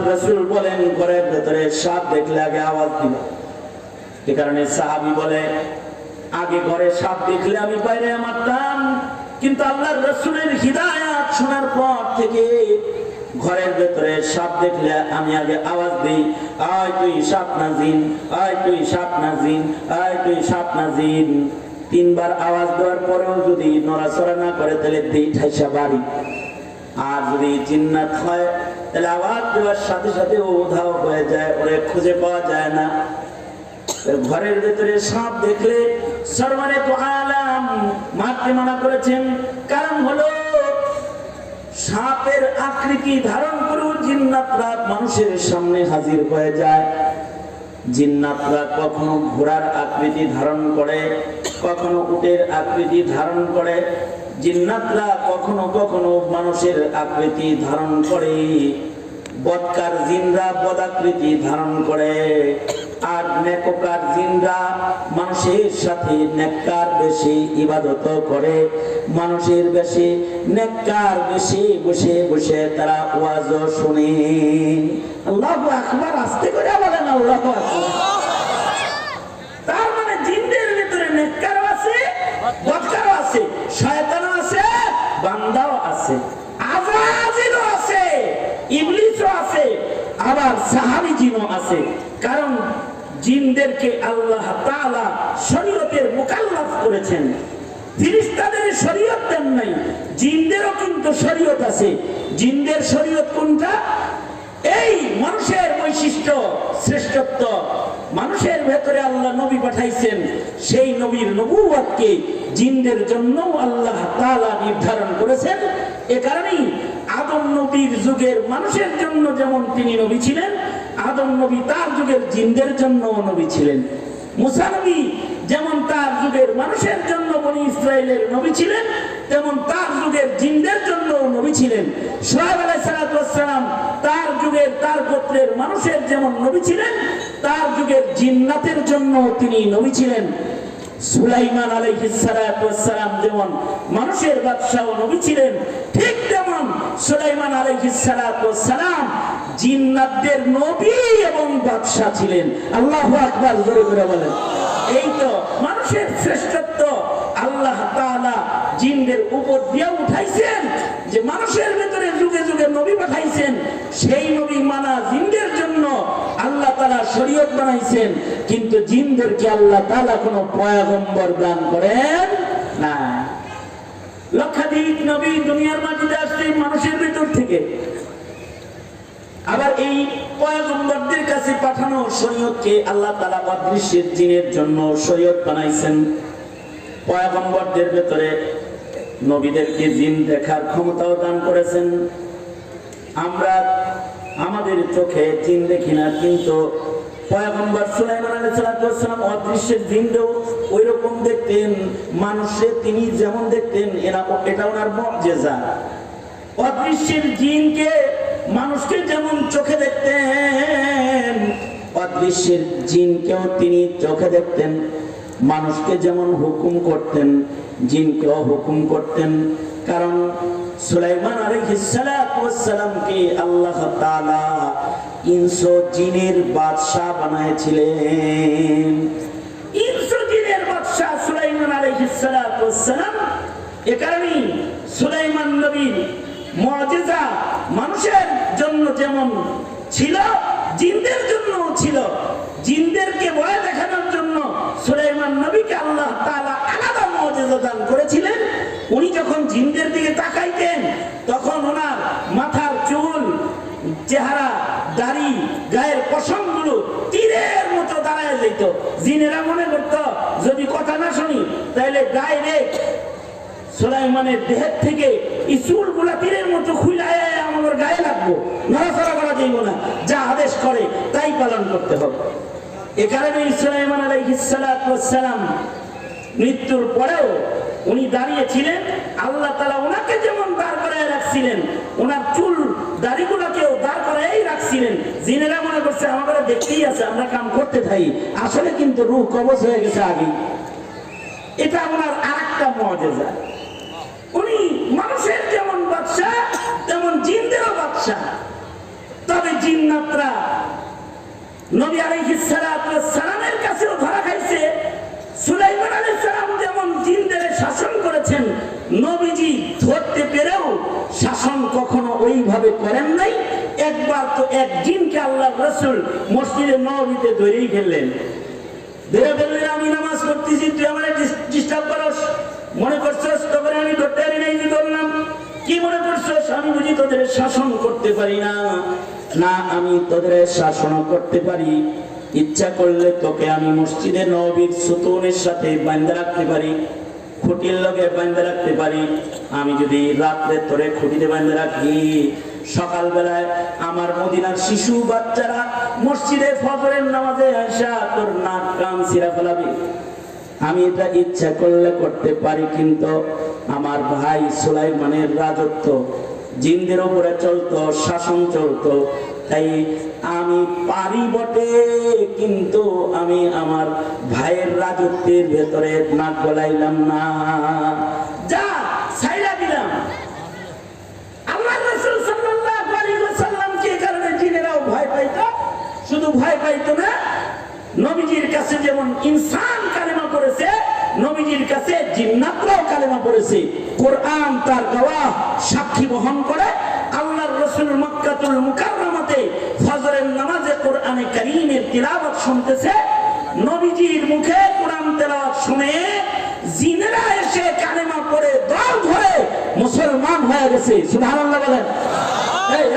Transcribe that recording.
আল্লাহর রাসূল বলেন ঘরের ভেতরে সাপ দেখলে আগে আওয়াজ দিবা। এই কারণে সাহাবী বলে আগে ঘরে সাপ দেখলে আমি বাইরে মারতাম, কিন্তু আল্লাহর রাসূলের হিদায়াত শোনার পর থেকে ঘরের ভেতরে সাপ দেখলে আমি আগে আওয়াজ দিই, আয় তুই সাপ না জিন, আয় তুই সাপ না জিন, আয় তুই সাপ না জিন। তিনবার আওয়াজ দেওয়ার পরেও যদি নড়াচড়া না করে তাহলে দেই ঠাইসা বাড়ি। আর যদি জিন্নাত হয় তাহলে আওয়াজ দেওয়ার সাথে সাথে ও উধাও হয়ে যায়, ওরে খুঁজে পাওয়া যায় না। ঘরের ভেতরে সাপ দেখলে সরওয়ারে তো আলাম মারতে মানা করেছেন। কারণ হলো সাপের আকৃতি ধারণ করেও জিন্নাতরা মানুষের সামনে হাজির হয়ে যায়। জিন্নাতরা কখনো ঘোড়ার আকৃতি ধারণ করে, কখনো উটের আকৃতি ধারণ করে। জিন্নাতরা কখনো কখনো মানুষের আকৃতি ধারণ করে। বদকার জিনরা বদাকৃতি ধারণ করে, আর নেককার জিনরা মানুষের সাথে নেককার বেশি ইবাদত করে। মানুষের বেশি নেককার বেশি বসে বসে তারা ওয়াজ শুনে। আল্লাহু আকবার, আস্তে করে বলেন আল্লাহু আকবার। তার মানে জিনদের ভিতরে নেককারও আছে, বদকারও আছে, শয়তানও আছে, বান্দাও আছে, আজাজিলও আছে, ইবলিসও আছে, আবার সাহাবী জিনও আছে। কারণ জিনদেরকে আল্লাহ তাআলা শরীয়তের মুকাল্লাফ করেছেন। ফেরেশতাদের শরীয়ত দেন নাই, জিনদেরও কিন্তু শরীয়ত আছে। জিনদের শরীয়ত কোনটা? এই মানুষের বৈশিষ্ট্য, শ্রেষ্ঠত্ব। মানুষের ভেতরে আল্লাহ নবী পাঠাইছেন, সেই নবীর নবুয়তকে জিনদের জন্য আল্লাহ তাআলা নির্ধারণ করেছেন। এ কারণেই আদম নবীর যুগের মানুষের জন্য যেমন তিনি নবী ছিলেন, আদম নবী তার যুগের জিনদের জন্য নবী ছিলেন। মুসা নবী যেমন তার যুগের মানুষের জন্য বনি ইসরাইলের নবী ছিলেন, তেমন তার যুগের জিনদের জন্য নবী ছিলেন। শুআয়ব আলাইহিস সালাতু ওয়াস সালাম তার যুগের তার গোত্রের মানুষের যেমন নবী ছিলেন, তার যুগের জিন্নাতের জন্য তিনি নবী ছিলেন। সুলাইমান আলাইহিস সালাতু ওয়াস সালাম যেমন মানুষের বাদশা ও নবী ছিলেন, ঠিক তেমন সুলাইমান আলাইহিস সালাতু ওয়াস সালাম জিন্নাতদের নবী এবং বাদশা ছিলেন। আল্লাহু আকবার, জোরে করে বলেন। এই তো মানুষের শ্রেষ্ঠত্ব আল্লাহ তাআলা জিনদের উপর দিয়ে উঠাইছেন, যে মানুষের ভিতরে যুগে যুগে নবী পাঠাইছেন, সেই নবী মানা জিনদের জন্য আল্লাহ তাআলা শরীয়ত বানাইছেন। কিন্তু জিনদেরকে আল্লাহ তাআলা কোনো পয়গম্বর দান করেন না। লক্ষাধিক নবী দুনিয়ার মাটিতে আসছে মানুষের ভিতর থেকে। আবার এই পয়গম্বরদের কাছে পাঠানো শরীয়তকে আল্লাহ তাআলা অদৃশ্যের জিনের জন্য শরীয়ত বানাইছেন। পয়গম্বরদের ভিতরে নবীদেরকে জিন দেখার ক্ষমতাও দান করেছেন। আমরা আমাদের চোখে জিন দেখি না, কিন্তু পয়গম্বর সুলাইমান আলাইহিস সালাতু ওয়াস সালাম অদৃশ্যের জিনও ওই রকম দেখতেন। মানুষে তিনি যেমন দেখতেন, এটা ওনার মুজিজা। অদৃশ্যের জিনকে মানুষকে যেমন চোখে দেখতেন, অদৃশ্যের জিনকেও তিনি চোখে দেখতেন। মানুষকে যেমন হুকুম করতেন, জিনকেও হুকুম করতেন। কারণ সুলাইমান আলাইহিস সালাতু ওয়াস সালামকে আল্লাহ তাআলা ইনস ও জিনের বাদশা বানাইছিলেন। ইনস ও জিনের বাদশা সুলাইমান আলাইহিস সালাতু ওয়াস সালাম। এ কারণে সুলাইমান নবীর মুজিজা মানুষের জন্য যেমন ছিল, জিনদের জন্য ছিল। জিনদেরকে ভয় দেখানোর জন্য সুলাইমান নবীকে আল্লাহ তাআলা আলাদা মুজিজা দান করেছিলেন। উনি যখন জিনদের দিকে তাকাইতেন, তখন ওনার মাথার চুল, চেহারা, দাড়ি, গায়ের পশমগুলো তীরের মতো দাঁড়ায় যেত। জিনেরা মনে করত যদি কথা না শুনি তাহলে ডাইরেক্ট সুলাইমানের দেহের থেকে এই চুলগুলা তীরের মতো খুইলায় আমার গায়ে লাগবো, নড়াচড়া করা যাইব না, যা আদেশ করে তাই পালন করতে হবে। এ কারণে সুলাইমান আলাইহিস সালাতু ওয়াস সালাম মৃত্যুর পরেও উনি দাঁড়িয়েছিলেন। আল্লাহ তাআলা ওনাকে যেমন দাঁড় করায় রাখছিলেন, ওনার চুল দাড়িগুলোকেও দাঁড় করাই রাখছিলেন। জিনেরা মনে করছে আমাদের দেখতেই আছে, আমরা কাম করতে থাকি, আসলে কিন্তু রূহ কবজ হয়ে গেছে আগে। এটা ওনার আরেকটা মুজিজা। উনি মানুষের যেমন বাদশা, তেমন জিনদেরও বাদশা। তবে কারণে জিন্নাতরা নবী আলাইহিস সালাতু ওয়াস সালামের কাছেও ধরা খাইছে। সুলাইমান আলাইহিস সালাম যেমন জিনদের শাসন করেছেন, নবীজি ধরতে পেরেও শাসন কখনো ওইভাবে করেন নাই। একবার তো এক জিনকে আল্লাহর রাসূল মসজিদে নববীতে ধরেই ফেললেন। ধরে ফেললেন, আমি নামাজ পড়তেছি, তুই আমার ডিস্টার্ব করস, মনে করছস তবে আমি ধরতে পারি নাই, কি করলাম? কি মনে করছস আমি বুঝি তোদের শাসন করতে পারি না? না, আমি তোদের শাসন করতে পারি। ইচ্ছা করলে তোকে আমি মসজিদে নববীর সুতুনের সাথে বাঁধা রাখতে পারি, খুঁটির লগে বাঁধা রাখতে পারি। আমি যদি রাত্রে তোরে খুঁটিতে বাঁধা রাখি, সকালবেলায় আমার মদিনার শিশু বাচ্চারা মসজিদে ফজরের নামাজে আসা তোর নাক কান ছিঁড়া ফেলাবি। আমি এটা ইচ্ছা করলে করতে পারি, কিন্তু আমার ভাই সুলাইমানের রাজত্ব জিনদের উপরে চলতো, শাসন চলতো, তাই আমি পারি বটে, কিন্তু আমি আমার ভাইয়ের রাজত্বের ভেতরে নাক গলাইলাম না, যা ছাইড়া দিলাম। আল্লাহর রাসূল সাল্লাল্লাহু আলাইহি ওয়াসাল্লামকে এই কারণে জিনেরাও ভয় পাইতো। শুধু ভয় পাইতো না, নবীজির কাছে যেমন ইনসান কালেমা পড়েছে, নবীজির কাছে জিন্নাতরাও কালেমা পড়েছে। কোরআন তার গওয়াহ সাক্ষী বহন করে। আল্লাহর রাসূল মক্কাতুল মুকাররমাতে ফজরের নামাজে কোরআনে কারীমের তিলাওয়াত শুনতেছে। নবীজির মুখে কোরআন তেলাওয়াত শুনে জিনেরা এসে কালেমা পড়ে দল ধরে মুসলমান হয়ে গেছে। সুবহানাল্লাহ বলেন। এই